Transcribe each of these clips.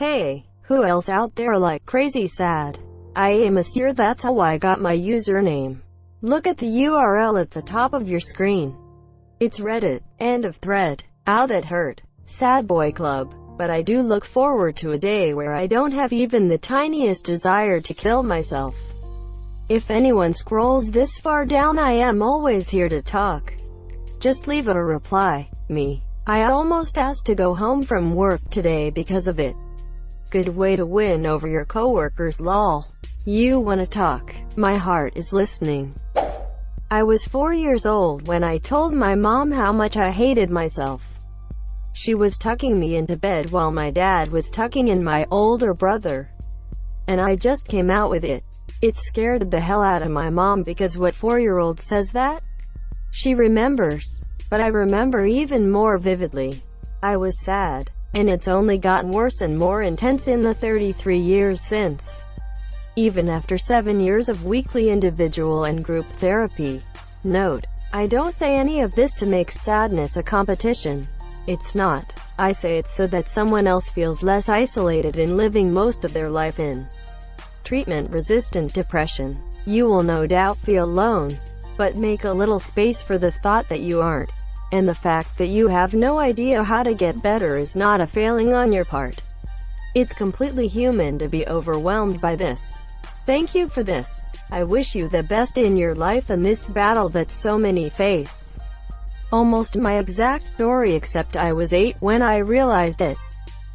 Hey, who else out there like crazy sad? I am Monsieur, that's how I got my username. Look at the URL at the top of your screen. It's Reddit. End of thread. Ow, that hurt. Sad boy club. But I do look forward to a day where I don't have even the tiniest desire to kill myself. If anyone scrolls this far down, I am always here to talk. Just leave a reply. Me. I almost asked to go home from work today because of it. Good way to win over your coworkers, lol. You wanna talk? My heart is listening. I was 4 years old when I told my mom how much I hated myself. She was tucking me into bed while my dad was tucking in my older brother. And I just came out with it. It scared the hell out of my mom because what 4-year-old says that? She remembers. But I remember even more vividly. I was sad. And it's only gotten worse and more intense in the 33 years since. Even after 7 years of weekly individual and group therapy. Note: I don't say any of this to make sadness a competition. It's not. I say it so that someone else feels less isolated in living most of their life in treatment-resistant depression. You will no doubt feel alone. But make a little space for the thought that you aren't. And the fact that you have no idea how to get better is not a failing on your part. It's completely human to be overwhelmed by this. Thank you for this. I wish you the best in your life and this battle that so many face. Almost my exact story, except I was 8 when I realized it.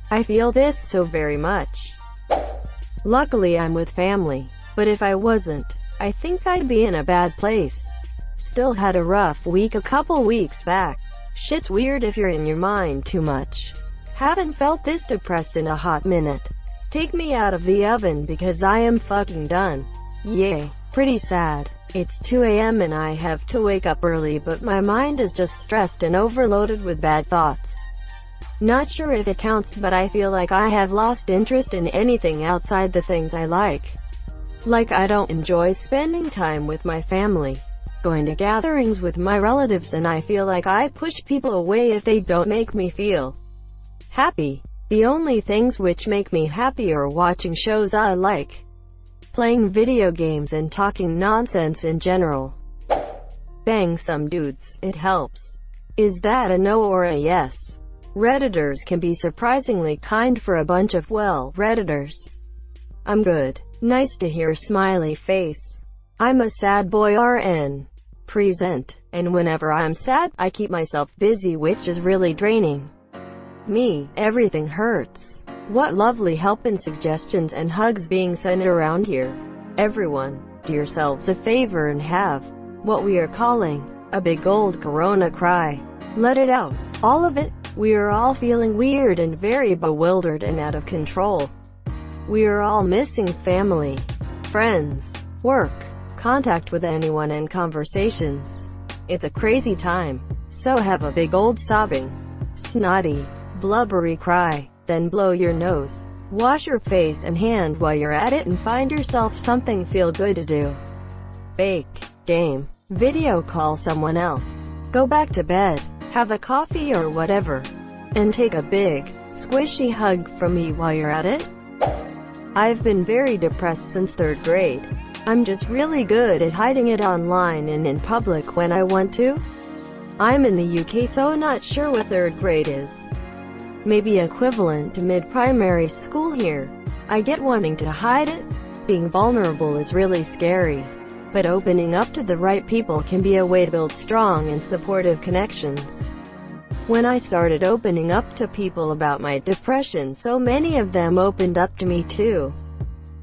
I feel this so very much. Luckily I'm with family. But if I wasn't, I think I'd be in a bad place. Still had a rough week a couple weeks back. Shit's weird if you're in your mind too much. Haven't felt this depressed in a hot minute. Take me out of the oven because I am fucking done. Yay. Pretty sad. It's 2 a.m. and I have to wake up early, but my mind is just stressed and overloaded with bad thoughts. Not sure if it counts, but I feel like I have lost interest in anything outside the things I like. Like I don't enjoy spending time with my family. Going to gatherings with my relatives, and I feel like I push people away if they don't make me feel happy. The only things which make me happy are watching shows I like, playing video games, and talking nonsense in general. Bang some dudes, it helps. Is that a no or a yes? Redditors can be surprisingly kind for a bunch of Redditors. I'm good. Nice to hear smiley face. I'm a sad boy RN. Present. And whenever I'm sad, I keep myself busy, which is really draining. Me, everything hurts. What lovely help and suggestions and hugs being sent around here. Everyone, do yourselves a favor and have what we are calling a big old corona cry. Let it out. All of it. We are all feeling weird and very bewildered and out of control. We are all missing family, friends, work, contact with anyone, and conversations. It's a crazy time. So have a big old sobbing, snotty, blubbery cry. Then blow your nose. Wash your face and hand while you're at it and find yourself something feel good to do. Bake, game, video call someone else. Go back to bed. Have a coffee or whatever. And take a big, squishy hug from me while you're at it. I've been very depressed since 3rd grade. I'm just really good at hiding it online and in public when I want to. I'm in the UK, so not sure what 3rd grade is. Maybe equivalent to mid-primary school here. I get wanting to hide it. Being vulnerable is really scary. But opening up to the right people can be a way to build strong and supportive connections. When I started opening up to people about my depression, so many of them opened up to me too.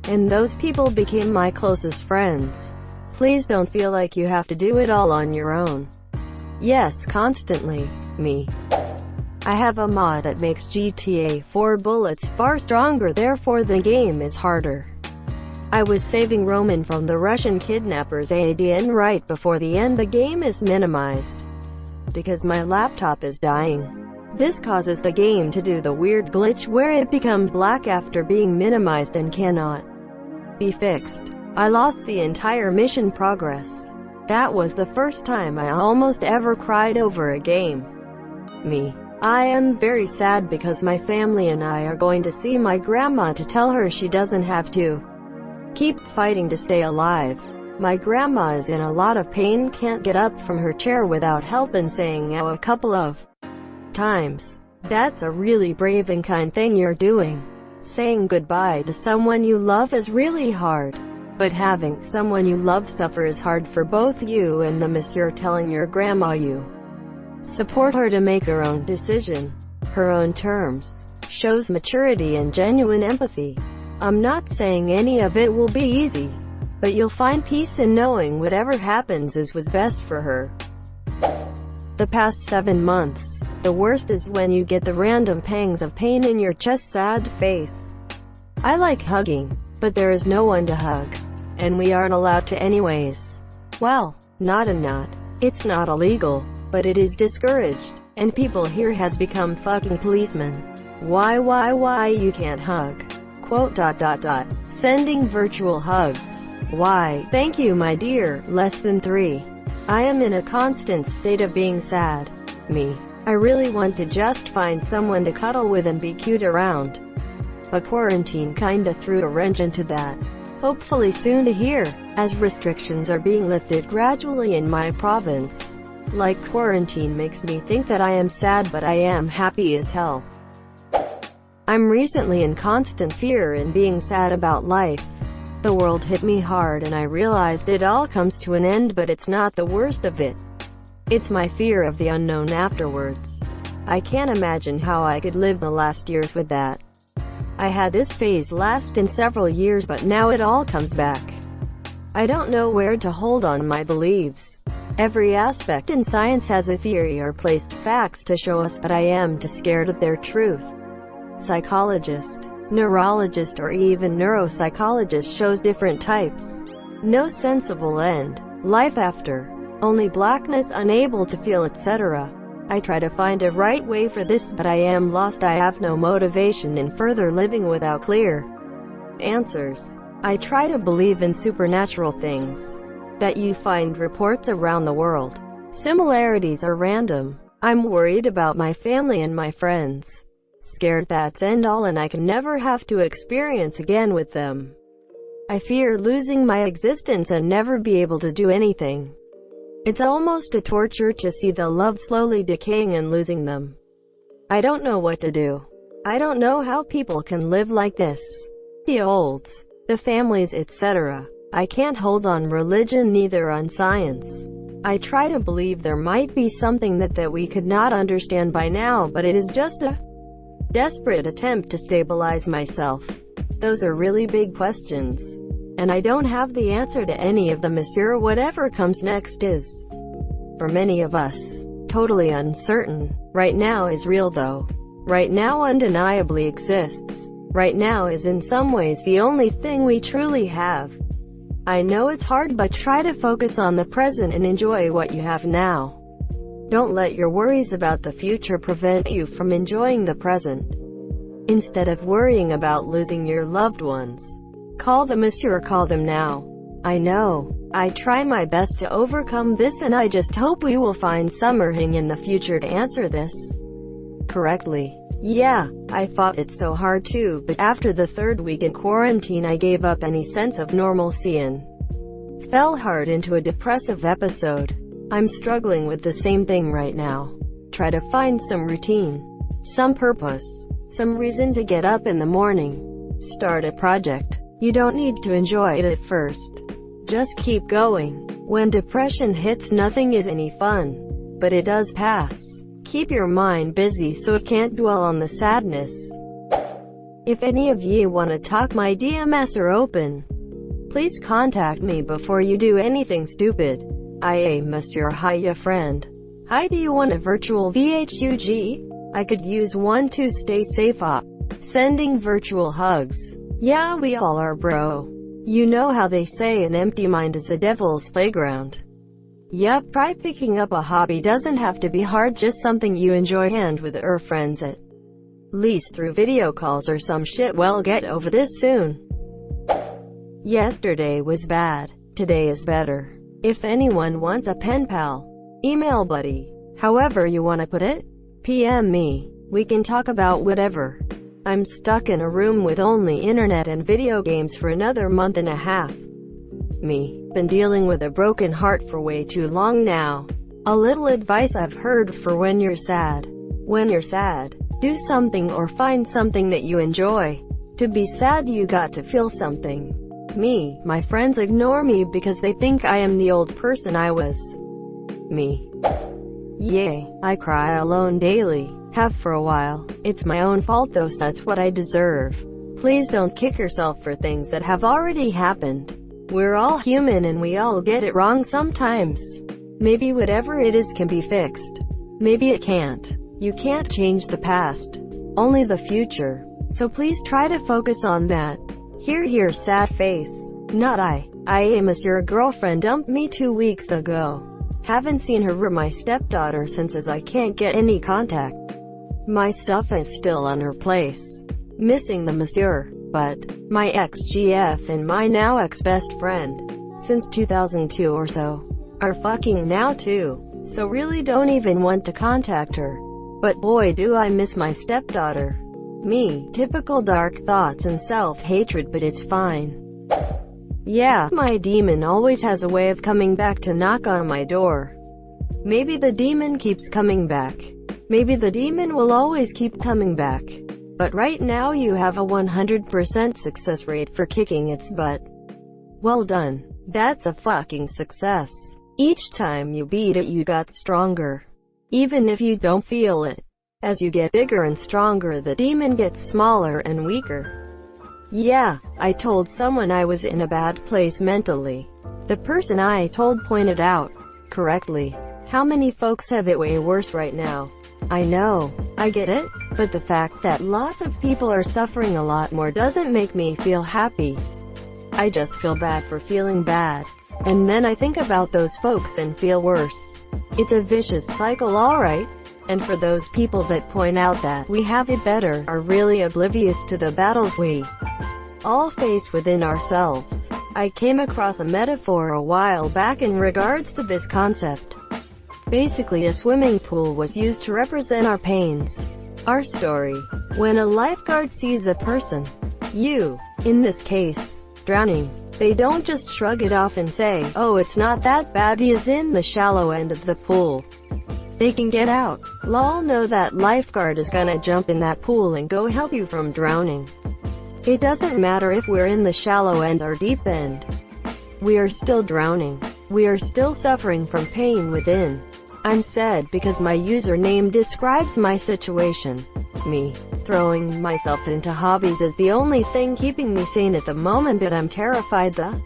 And those people became my closest friends. Please don't feel like you have to do it all on your own. Yes, constantly. Me. I have a mod that makes GTA 4 bullets far stronger, therefore the game is harder. I was saving Roman from the Russian kidnappers ADN right before the end. The game is minimized because my laptop is dying. This causes the game to do the weird glitch where it becomes black after being minimized and cannot be fixed. I lost the entire mission progress. That was the first time I almost ever cried over a game. Me. I am very sad because my family and I are going to see my grandma to tell her she doesn't have to keep fighting to stay alive. My grandma is in a lot of pain, can't get up from her chair without help, and saying ow a couple of times. That's a really brave and kind thing you're doing. Saying goodbye to someone you love is really hard. But having someone you love suffer is hard for both you and the monsieur. Telling your grandma you support her to make her own decision, her own terms, shows maturity and genuine empathy. I'm not saying any of it will be easy, but you'll find peace in knowing whatever happens was best for her. The past 7 months, the worst is when you get the random pangs of pain in your chest, sad face. I like hugging, but there is no one to hug. And we aren't allowed to anyways. Well, not. It's not illegal, but it is discouraged, and people here has become fucking policemen. Why you can't hug? Quote ... Sending virtual hugs. Why? Thank you my dear. Less than 3. I am in a constant state of being sad. I really want to just find someone to cuddle with and be cute around. But quarantine kinda threw a wrench into that. Hopefully soon to hear, as restrictions are being lifted gradually in my province. Like quarantine makes me think that I am sad, but I am happy as hell. I'm recently in constant fear and being sad about life. The world hit me hard and I realized it all comes to an end, but it's not the worst of it. It's my fear of the unknown afterwards. I can't imagine how I could live the last years with that. I had this phase last in several years, but now it all comes back. I don't know where to hold on my beliefs. Every aspect in science has a theory or placed facts to show us, but I am too scared of their truth. Psychologist, neurologist, or even neuropsychologist shows different types. No sensible end. Life after. Only blackness, unable to feel, etc. I try to find a right way for this, but I am lost. I have no motivation in further living without clear answers. I try to believe in supernatural things that you find reports around the world. Similarities are random. I'm worried about my family and my friends. Scared that's end all and I can never have to experience again with them. I fear losing my existence and never be able to do anything. It's almost a torture to see the love slowly decaying and losing them. I don't know what to do. I don't know how people can live like this. The olds, the families, etc. I can't hold on religion, neither on science. I try to believe there might be something that we could not understand by now, but it is just a desperate attempt to stabilize myself. Those are really big questions. And I don't have the answer to any of them, monsieur. Whatever comes next is, for many of us, totally uncertain. Right now is real though. Right now undeniably exists. Right now is in some ways the only thing we truly have. I know it's hard, but try to focus on the present and enjoy what you have now. Don't let your worries about the future prevent you from enjoying the present. Instead of worrying about losing your loved ones, call them monsieur, call them now. I know. I try my best to overcome this, and I just hope we will find something in the future to answer this correctly. Yeah, I fought it so hard too, but after the 3rd week in quarantine I gave up any sense of normalcy and fell hard into a depressive episode. I'm struggling with the same thing right now. Try to find some routine, some purpose, some reason to get up in the morning. Start a project. You don't need to enjoy it at first. Just keep going. When depression hits, nothing is any fun. But it does pass. Keep your mind busy so it can't dwell on the sadness. If any of ye want to talk, my DMs are open. Please contact me before you do anything stupid. I am monsieur. Hi ya friend. Hi, do you want a virtual VHUG? I could use one to stay safe up. Sending virtual hugs. Yeah, we all are bro. You know how they say an empty mind is the devil's playground. Yup, try picking up a hobby. Doesn't have to be hard, just something you enjoy and with friends at least through video calls or some shit. Well, get over this soon. Yesterday was bad. Today is better. If anyone wants a pen pal, email buddy. However you want to put it. PM me. We can talk about whatever. I'm stuck in a room with only internet and video games for another month and a half. Me. Been dealing with a broken heart for way too long now. A little advice I've heard for when you're sad. When you're sad, do something or find something that you enjoy. To be sad you got to feel something. Me. My friends ignore me because they think I am the old person I was. Me. Yay. I cry alone daily. Have for a while. It's my own fault though, so that's what I deserve. Please don't kick yourself for things that have already happened. We're all human and we all get it wrong sometimes. Maybe whatever it is can be fixed. Maybe it can't. You can't change the past. Only the future. So please try to focus on that. Here, sad face. Not I. I Amos, your girlfriend dumped me 2 weeks ago. Haven't seen her or my stepdaughter since, as I can't get any contact. My stuff is still on her place. Missing the monsieur. But my ex-GF and my now ex-best friend, since 2002 or so, are fucking now too. So really don't even want to contact her. But boy do I miss my stepdaughter. Me. Typical dark thoughts and self-hatred, but it's fine. Yeah, my demon always has a way of coming back to knock on my door. Maybe the demon keeps coming back. Maybe the demon will always keep coming back. But right now you have a 100% success rate for kicking its butt. Well done. That's a fucking success. Each time you beat it you got stronger. Even if you don't feel it. As you get bigger and stronger, the demon gets smaller and weaker. Yeah, I told someone I was in a bad place mentally. The person I told pointed out, correctly, how many folks have it way worse right now. I know, I get it, but the fact that lots of people are suffering a lot more doesn't make me feel happy. I just feel bad for feeling bad. And then I think about those folks and feel worse. It's a vicious cycle, alright? And for those people that point out that we have it better, are really oblivious to the battles we all face within ourselves. I came across a metaphor a while back in regards to this concept. Basically, a swimming pool was used to represent our pains, our story. When a lifeguard sees a person, you, in this case, drowning, they don't just shrug it off and say, oh, it's not that bad, he is in the shallow end of the pool. They can get out. Lol, know that lifeguard is gonna jump in that pool and go help you from drowning. It doesn't matter if we're in the shallow end or deep end. We are still drowning. We are still suffering from pain within. I'm sad because my username describes my situation. Me. Throwing myself into hobbies is the only thing keeping me sane at the moment, but I'm terrified the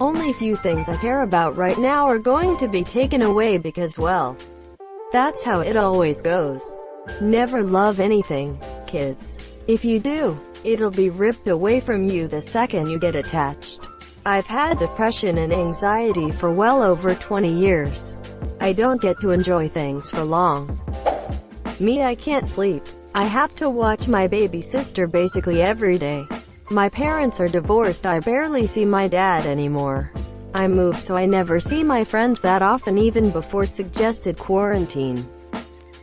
only few things I care about right now are going to be taken away because, well, that's how it always goes. Never love anything, kids. If you do, it'll be ripped away from you the second you get attached. I've had depression and anxiety for well over 20 years. I don't get to enjoy things for long. Me, I can't sleep. I have to watch my baby sister basically every day. My parents are divorced. I barely see my dad anymore. I moved, so I never see my friends that often, even before suggested quarantine.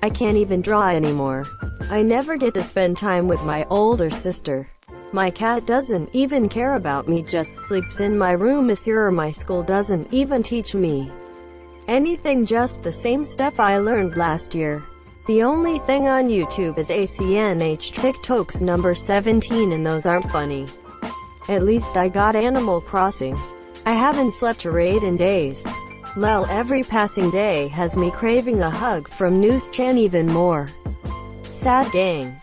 I can't even draw anymore. I never get to spend time with my older sister. My cat doesn't even care about me, just sleeps in my room. Monsieur, my school doesn't even teach me anything, just the same stuff I learned last year. The only thing on YouTube is ACNH TikToks number 17, and those aren't funny. At least I got Animal Crossing. I haven't slept or ate in days. Lol, every passing day has me craving a hug from News Chan even more. Sad gang.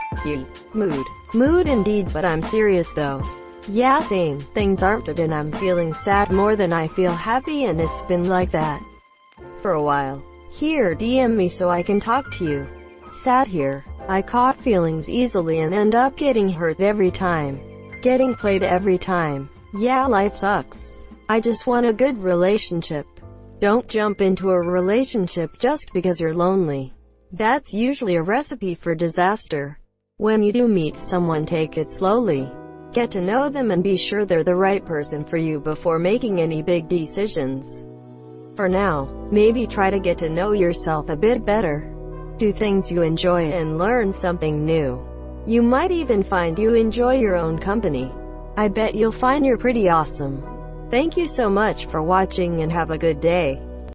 Mood indeed, but I'm serious though. Yeah, same. Things aren't good and I'm feeling sad more than I feel happy, and it's been like that for a while. Here, DM me so I can talk to you. Sad here. I caught feelings easily and end up getting hurt every time. Getting played every time. Yeah, life sucks. I just want a good relationship. Don't jump into a relationship just because you're lonely. That's usually a recipe for disaster. When you do meet someone, take it slowly. Get to know them and be sure they're the right person for you before making any big decisions. For now, maybe try to get to know yourself a bit better. do things you enjoy, and learn something new. You might even find you enjoy your own company. I bet you'll find you're pretty awesome. Thank you so much for watching and have a good day.